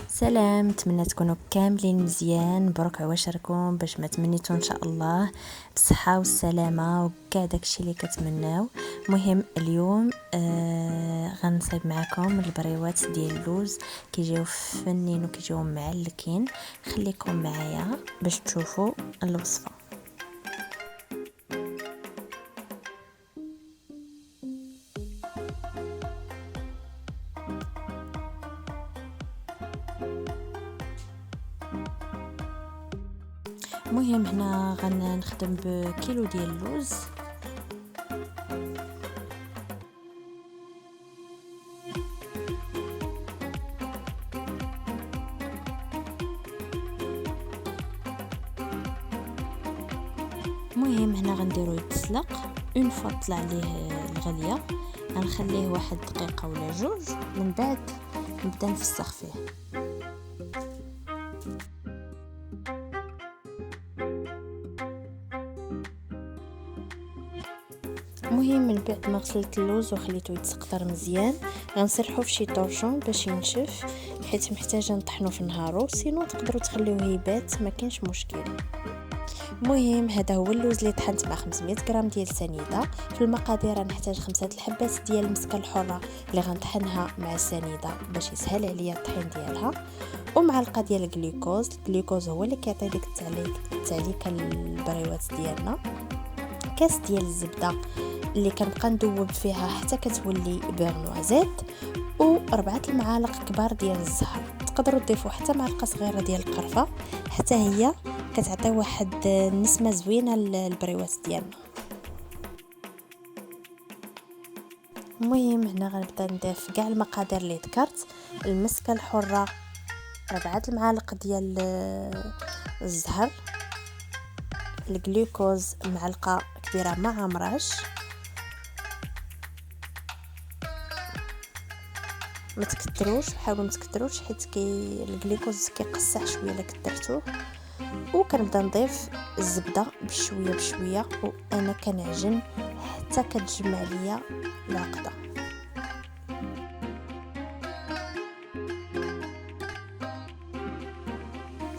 سلام، نتمنى تكونوا كاملين مزيان. برك عواشركم باش ما تمنيتوا ان شاء الله بالصحه والسلامه وكاع داكشي اللي كتمناو. مهم اليوم غنصايب معكم البريوات ديال اللوز، كيجيو فنين وكيجيو معلكين. خليكم معايا باش تشوفوا الوصفه. مهم هنا غنخدم بكيلو ديال اللوز. مهم هنا غنديرو يتسلق. اون فوا طلع عليه الغليه غنخليه واحد دقيقه ولا جوج، من بعد نبدا نفسخ فيه. مهم من بعد ما غسلت اللوز وخليته يتسقطر مزيان غنسرحو في شي طورشون باش ينشف، حيت محتاجه نطحنو في نهارو، سينو تقدروا تخليوه يبات ما كاينش مشكل. مهم هذا هو اللوز اللي طحنت مع 500 غرام ديال سنيده. في المقادير غنحتاج 5 الحبات ديال المسكه الحره اللي غنطحنها مع السنيده باش يسهل عليا الطحين ديالها، ومعلقه ديال الجلوكوز هو اللي كيعطي ديك التعليكه البريوات ديالنا، كاس ديال الزبده اللي كنبقى ندوب فيها حتى كتولي بيغ نوازيت، و4 المعالق كبار ديال الزهر. تقدروا تضيفوا حتى معلقه صغيره ديال القرفه، حتى هي كتعطي واحد النسمه زوينه للبريوات ديالنا. المهم هنا غنبدا نضيف كاع المقادير اللي ذكرت: المسكه الحره، 4 المعالق ديال الزهر، الجلوكوز معلقه كبيره ما عمراش. ما تكتروش، حاولوا ما تكتروش حيت الجلوكوز كيقصح شويه الا كثرتوه. وكنبدا نضيف الزبده بشويه بشويه، وانا كنعجن حتى كتجمع ليا العقده.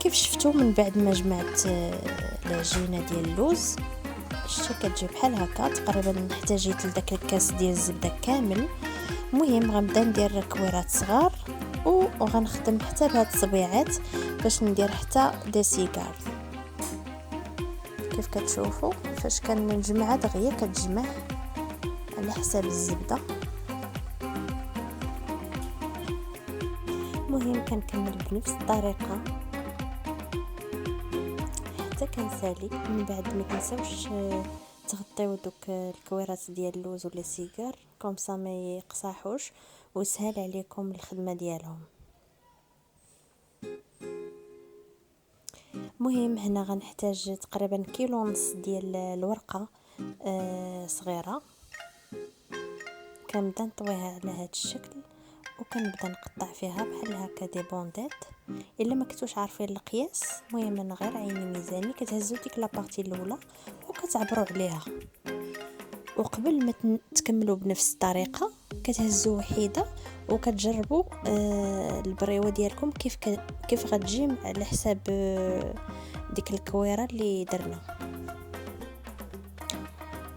كيف شفتوا من بعد ما جمعت العجينه ديال اللوز شتي كتجي بحال هكا تقريبا، احتاجيت لداك الكاس ديال الزبده كامل. المهم غنبدا ندير كويرات صغار وغنخدم حتى بهاد الصبيعات باش ندير حتى دي سيجار. كيف كتشوفوا فاش كنجمع دغيا كتجمع على حساب الزبده. المهم كنكمل بنفس الطريقه حتى كنسالي. من بعد ما تنساوش تغطيو دوك الكويرات ديال اللوز ولا سيجار كومسا ما يقصاحوش وسهل عليكم الخدمه ديالهم. مهم هنا غنحتاج تقريبا كيلو ونص ديال الورقه صغيره. كنبدا نطويها على هذا الشكل وكنبدا نقطع فيها بحال هكا دي بونديت. الا ما كنتوش عارفين القياس، المهم انا غير عيني ميزاني، كتهزوا ديك لابارتي الاولى وكتعبروا عليها، وقبل ما تكملوا بنفس الطريقه كتهزوا وحيده وكتجربوا البريوه ديالكم كيف غتجي على حساب ديك الكويره اللي درنا.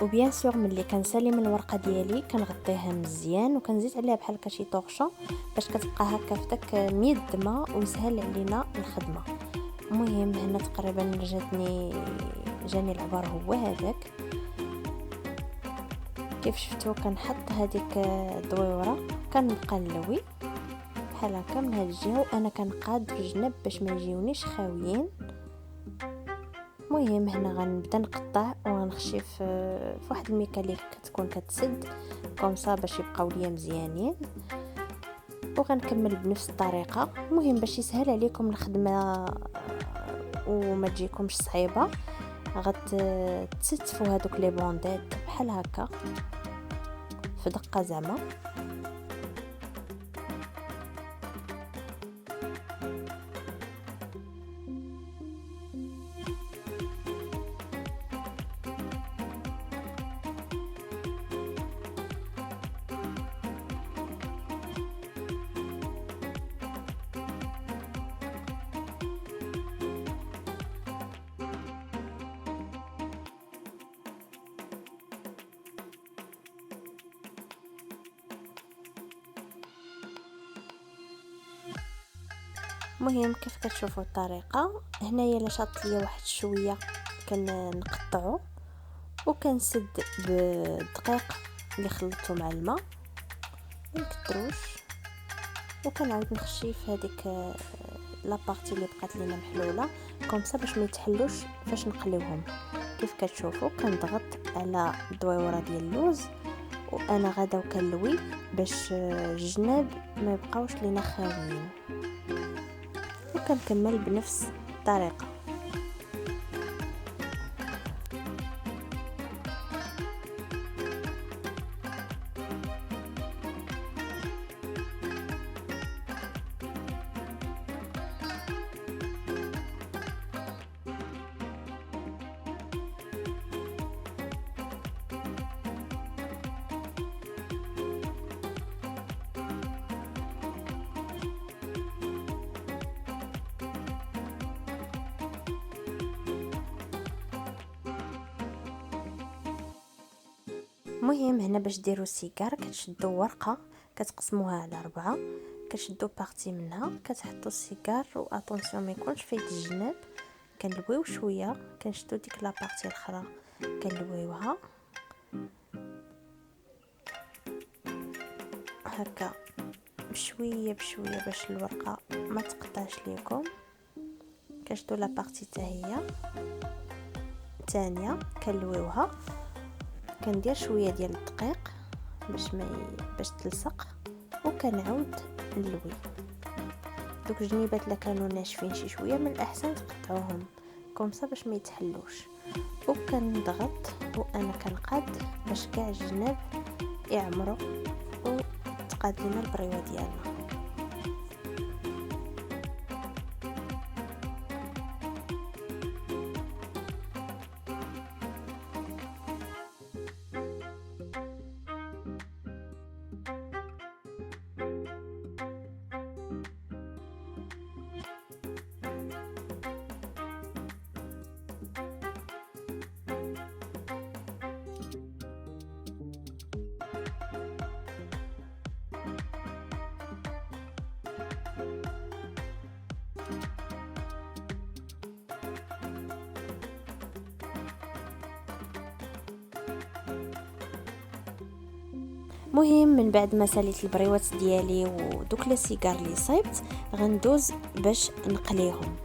وبيان سور ملي كنسالي من الورقه ديالي كنغطيها مزيان وكنزيد عليها بحال هكا شي طورشون باش كتبقى هكا في داك ميدمه ويسهل علينا الخدمه. المهم هنا تقريبا جاني العبار هو هذاك. كيف شفتوا كنحط هذيك الدويره كنبقى نلوي بحال هكا من هاد الجهه، وانا كنقاد في الجنب باش ما يجيونيش خاويين. المهم هنا غنبدا نقطع وغنخشي في واحد الميكا اللي كتكون كتسد كومسا باش يبقاو ليا مزيانين، وغنكمل بنفس الطريقه. المهم باش يسهل عليكم الخدمه وما تجيكمش صعيبه غتستفوا هذوك لي بونديت بحال هكا في دقه زعما. مهم كيف كتشوفوا الطريقه. هنايا لا شاط ليا واحد شويه كنقطعو وكنسد بالدقيق اللي خلطته مع الماء، منكتروش، وكنعاود نخشي في هذيك لابارتي اللي بقات لينا محلوله كومسا باش ما يتحلوش فاش نقليوهم. كيف كتشوفوا كنضغط على الدويوره ديال اللوز وانا غادا وكنلوي باش الجناب ما يبقاوش لينا خاويين، وكنكمل بنفس الطريقه. مهم هنا باش ديروا السيجار كتشدوا ورقه كتقسموها على 4، كتشدوا بارتي منها كتحطوا السيجار واتونسيون ما يكونش فايت الجناب. كنلويو شويه كنشدوا ديك لابارتي الاخرى كنلويوها هكا بشويه بشويه باش الورقه ما تقطعش ليكم. كنشدوا لابارتي حتى هي الثانيه كنلويوها، كندير شويه ديال الدقيق باش تلصق، وكنعاود نلوي. دوك الجنيبات اللي كانوا ناشفين شي شويه من الاحسن تقطعوهم كومسا باش ما يتحلوش، وكنضغط وانا كنقاد باش كاع الجناب يعمروا وتقاد لنا البريوه ديالنا. مهم من بعد ما ساليت البريوات ديالي ودوك لي سيجار اللي صايبت غندوز باش نقليهم.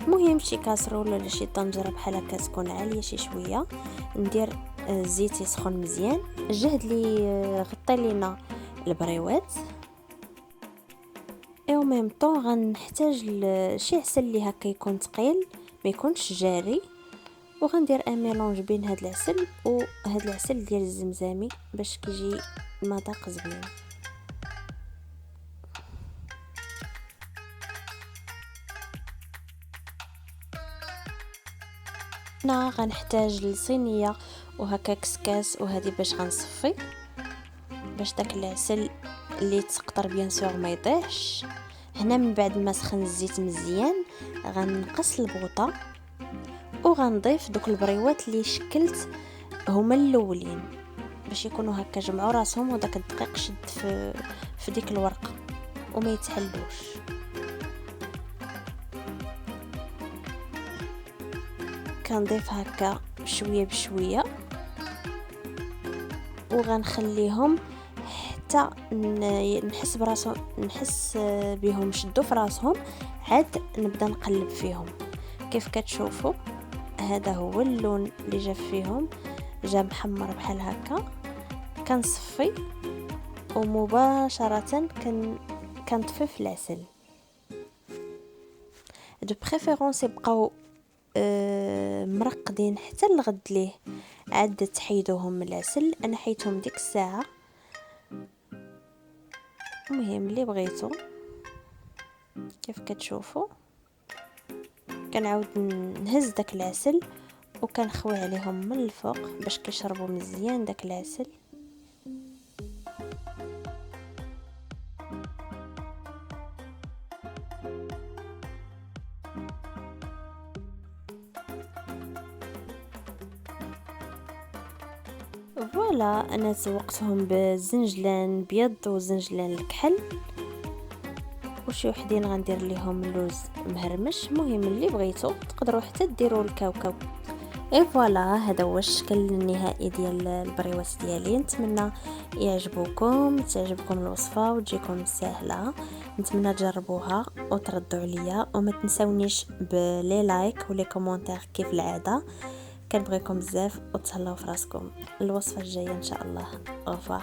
مهم شي كاسرول ولا شي طنجره بحال هكا تكون عاليه شي شويه، ندير الزيت يسخن مزيان، الجهد اللي غطي لينا البريوات او ميم طون غنحتاج شي عسل اللي هكا يكون ثقيل ما يكونش جاري، وغندير ان ميلونج بين هاد العسل وهاد العسل ديال الزمزامي باش كيجي المذاق زوين. هنا غنحتاج لصينيه وهكا كسكاس وهذه باش غنصفي باش داك العسل اللي تقطر بيان سور ما يطيحش. هنا من بعد ما سخن الزيت مزيان غنقص البوطه وغنضيف دوك البريوات اللي شكلت هما الاولين باش يكونوا هكا جمعوا راسهم وداك الدقيق شد في ديك الورقه وما يتحلوش. كنضيف هكا شويه بشويه وغنخليهم حتى نحس بهم شدوا في راسهم، عاد نبدا نقلب فيهم. كيف كتشوفوا هذا هو اللون اللي جا فيهم، جا محمر بحال هكا. كنصفي ومباشره كنطفي في العسل. دو بريفيرونس يبقاو مرقدين حتى الغد ليه، عاد تحيدوهم من العسل. انا حيتهم ديك الساعه. المهم اللي بغيتو كيف كتشوفوا كنعاود نهز داك العسل وكنخوي عليهم من الفوق باش كيشربوا مزيان داك العسل. فوالا انا سوقتهم بالزنجلان بيض وزنجلان الكحل، وشي وحدين غندير ليهم اللوز مهرمش. المهم اللي بغيتو تقدروا حتى ديروا الكاوكاو. اي فوالا، هذا هو الشكل النهائي ديال البريوات ديالي. نتمنى يعجبوكم، تعجبكم الوصفه وتجيكم سهله. نتمنى تجربوها وتردوا عليا، وما تنسونيش بلي لايك ولي كومونتير كيف العاده. كنبغيكم بزاف وتهلاو في راسكم. الوصفه الجايه ان شاء الله. اوفر.